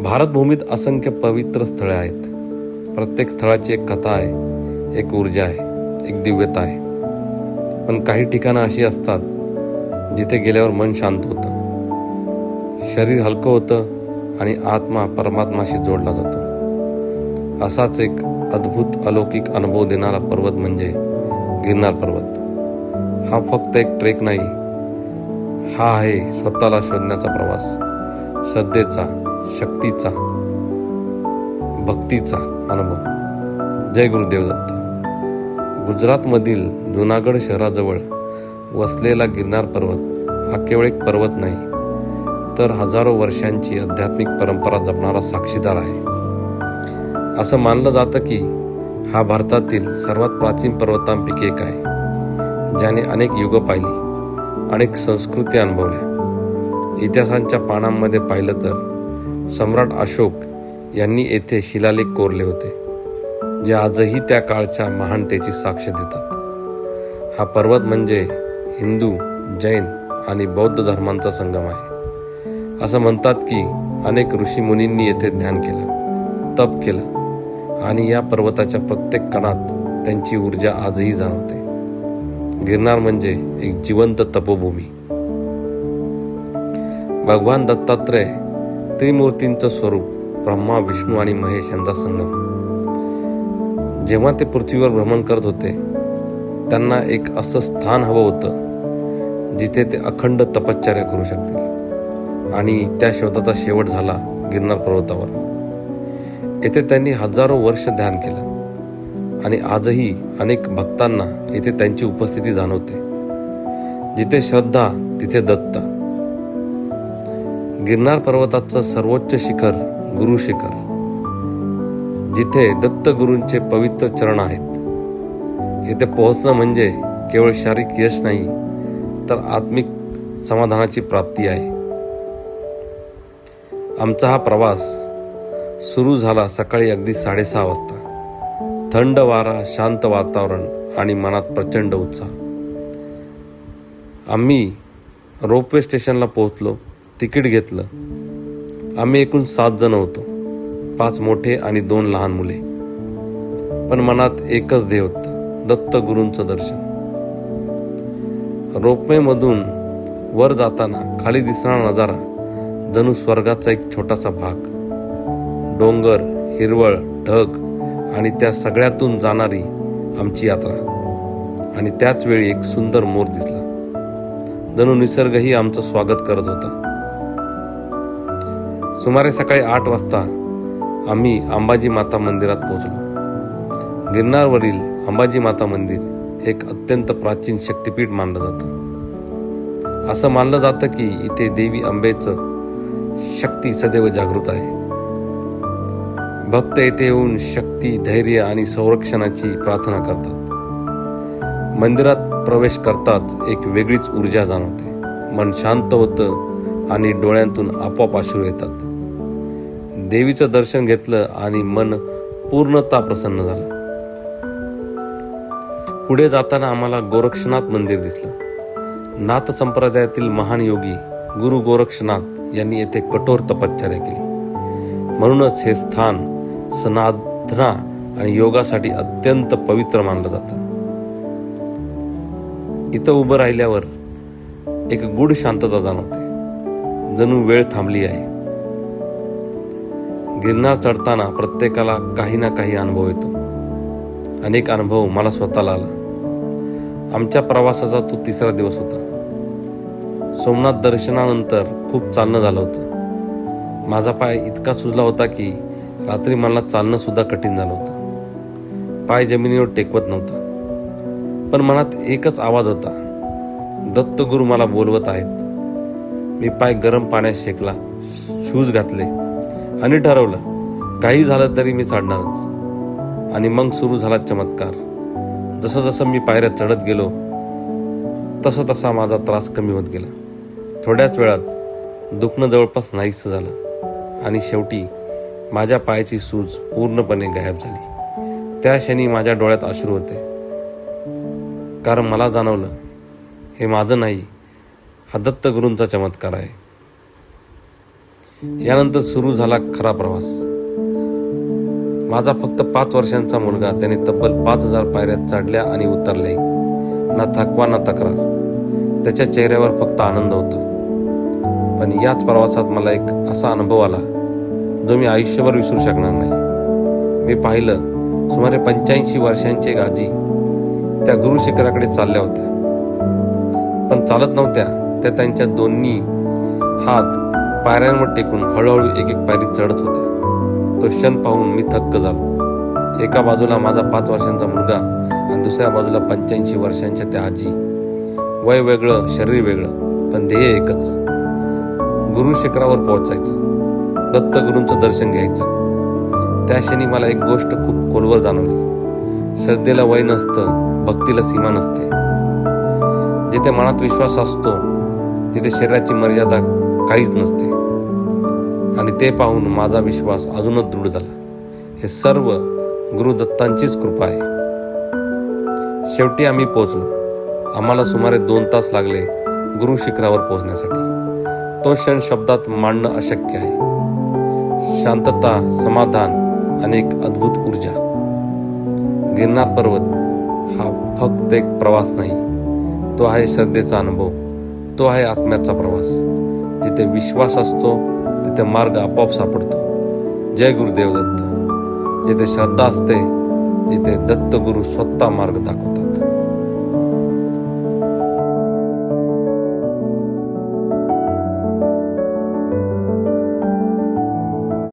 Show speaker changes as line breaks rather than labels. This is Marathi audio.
भारतभूमीत असंख्य पवित्र स्थळे आहेत. प्रत्येक स्थळाची एक कथा आहे, एक ऊर्जा आहे, एक दिव्यता आहे. पण काही ठिकाणं अशी असतात जिथे गेल्यावर मन शांत होतं, शरीर हलकं होतं आणि आत्मा परमात्माशी जोडला जातो. असाच एक अद्भुत अलौकिक अनुभव देणारा पर्वत म्हणजे गिरनार पर्वत. हा फक्त एक ट्रेक नाही, हा आहे स्वतःला शोधण्याचा प्रवास, श्रद्धेचा, शक्तीचा, भक्तीचा अनुभव. जय गुरुदेव दत्त. गुजरातमधील जुनागड शहराजवळ वसलेला गिरनार पर्वत हा केवळ एक पर्वत नाही, तर हजारो वर्षांची आध्यात्मिक परंपरा जपणारा साक्षीदार आहे. असं मानलं जातं की हा भारतातील सर्वात प्राचीन पर्वतांपैकी एक आहे, ज्याने अनेक युग पाहिली, अनेक संस्कृती अनुभवल्या. इतिहासांच्या पानांमध्ये पाहिलं तर सम्राट अशोक यांनी येथे शिलालेख कोरले होते, जे आजही त्या काळच्या महानतेची साक्ष देतात. हा पर्वत म्हणजे हिंदू, जैन आणि बौद्ध धर्मांचा संगम आहे. असं म्हणतात की अनेक ऋषीमुनींनी येथे ध्यान केलं, तप केलं आणि या पर्वताच्या प्रत्येक कणात त्यांची ऊर्जा आजही जाणवते. गिरनार म्हणजे एक जिवंत तपोभूमी. भगवान दत्तात्रय त्रिमूर्तींचं स्वरूप, ब्रह्मा, विष्णू आणि महेश यांचा संगम. जेव्हा ते पृथ्वीवर भ्रमण करत होते, त्यांना एक असं स्थान हवं होतं जिथे ते अखंड तपश्चर्या करू शकतील, आणि त्या शोधाचा शेवट झाला गिरनार पर्वतावर. येथे त्यांनी हजारो वर्ष ध्यान केलं आणि आजही अनेक भक्तांना येथे त्यांची उपस्थिती जाणवते. जिथे श्रद्धा तिथे दत्त. गिरनार पर्वताचं सर्वोच्च शिखर गुरु शिखर, जिथे दत्त गुरूंचे पवित्र चरण आहेत. येथे पोहोचणं म्हणजे केवळ शारीरिक यश नाही, तर आत्मिक समाधानाची प्राप्ती आहे. आमचा हा प्रवास सुरू झाला सकाळी अगदी 6:30 वाजता. थंड वारा, शांत वातावरण आणि मनात प्रचंड उत्साह. आम्ही रोपवे स्टेशनला पोहोचलो, तिकीट घेतलं. आम्ही एकूण 7 जण होतो, 5 मोठे आणि 2 लहान मुले. पण मनात एकच ध्येय होतं, दत्त गुरूंचं दर्शन. रोपवेमधून वर जाताना खाली दिसणारा नजारा जणू स्वर्गाचा एक छोटासा भाग. डोंगर, हिरवळ, ढग आणि त्या सगळ्यातून जाणारी आमची यात्रा. आणि त्याच वेळी एक सुंदर मोर दिसला, जणू निसर्गही आमचं स्वागत करत होता. सुमारे सकाळी 8 वाजता आम्ही अंबाजी माता मंदिरात पोहोचलो. गिरनारवरील अंबाजी माता मंदिर हे एक अत्यंत प्राचीन शक्तिपीठ मानलं जातं. असं मानलं जातं की इथे देवी अंबेचं शक्ती सदैव जागृत आहे. भक्त येथे येऊन शक्ती, धैर्य आणि संरक्षणाची प्रार्थना करतात. मंदिरात प्रवेश करताच एक वेगळीच ऊर्जा जाणवते. मन शांत होतं आणि डोळ्यांतून आपोआप अश्रू येतात. देवीचं दर्शन घेतलं आणि मन पूर्णतः प्रसन्न झालं. पुढे जाताना आम्हाला गोरक्षनाथ मंदिर दिसलं. नाथ संप्रदायातील महान योगी गुरु गोरक्षनाथ यांनी येथे कठोर तपश्चर्या केली. म्हणूनच हे स्थान साधना आणि योगासाठी अत्यंत पवित्र मानलं जातं. इथं उभं राहिल्यावर एक गूढ शांतता जाणवते, जणू वेळ थांबली आहे. गिरनार चढताना प्रत्येकाला काही ना काही अनुभव येतो. अनेक अनुभव मला स्वतःला आला. आमच्या प्रवासाचा तो 3रा दिवस होता. सोमनाथ दर्शनानंतर खूप चालणं झालं होतं. माझा पाय इतका सुजला होता की रात्री मला चालणं सुद्धा कठीण झालं होतं. पाय जमिनीवर टेकवत नव्हता. पण मनात एकच आवाज होता, दत्तगुरू मला बोलवत आहेत. मी पाय गरम पाण्यात शेकला, शूज घातले आणि ठरवलं काही झालं तरी मी चढणारच. आणि मग सुरू झाला चमत्कार. जसं जसं मी पायऱ्या चढत गेलो तसं तसा माझा त्रास कमी होत गेला. थोड्याच वेळात दुखणं जवळपास नाहीसं झालं आणि शेवटी माझ्या पायाची सूज पूर्णपणे गायब झाली. त्या क्षणी माझ्या डोळ्यात अश्रू होते, कारण मला जाणवलं हे माझं नाही, हा दत्तगुरूंचा चमत्कार आहे. यानंतर सुरू झाला खरा प्रवास. माझा फक्त 5 वर्षांचा मुलगा त्याने तब्बल 5000 पायऱ्या चढल्या आणि उतरल्या. ना थकवा ना तक्रार, त्याच्या चेहऱ्यावर फक्त आनंद होता. पण याच प्रवासात मला एक असा अनुभव आला जो मी आयुष्यभर विसरू शकणार नाही. मी पाहिलं, सुमारे 85 वर्षांची एक आजी त्या गुरु शिखराकडे चालल्या होत्या. पण चालत नव्हत्या, त्या त्यांच्या दोन्ही हात पायऱ्यांवर टेकून हळूहळू एक एक पायरी चढत होत्या. तो क्षण पाहून मी थक्क झालो. एका बाजूला माझा 5 वर्षांचा मुलगा आणि दुसऱ्या बाजूला 85 वर्षांच्या त्या आजी. वय वेगळं, शरीर वेगळं, पण ध्येय एकच, गुरु शिखरावर पोहोचायचं, दत्तगुरूंचं दर्शन घ्यायचं. त्या क्षणी मला एक गोष्ट खूप खोलवर जाणवली. श्रद्धेला वय नसतं, भक्तीला सीमा नसते. जिथे मनात विश्वास असतो तिथे शरीराची मर्यादा काहीच नसते. आणि ते पाहून माझा विश्वास अजूनच दृढ झाला. हे सर्व गुरुदत्तांचीच कृपा आहे. शेवटी आम्ही पोहोचलो. आम्हाला सुमारे 2 तास लागले गुरु शिखरावर पोहोचण्यासाठी. तो क्षण शब्दात मांडणं अशक्य आहे. शांतता, समाधान आणि एक अद्भुत ऊर्जा. गिरनार पर्वत हा फक्त एक प्रवास नाही, तो आहे श्रद्धेचा अनुभव. तो आहे आत्म्याचा प्रवास. जिथे विश्वास असतो तिथे मार्ग आपोआप सापडतो. जय गुरुदेव दत्त. जिथे श्रद्धा असते, जिथे दत्तगुरू स्वतः मार्ग दाखवतात.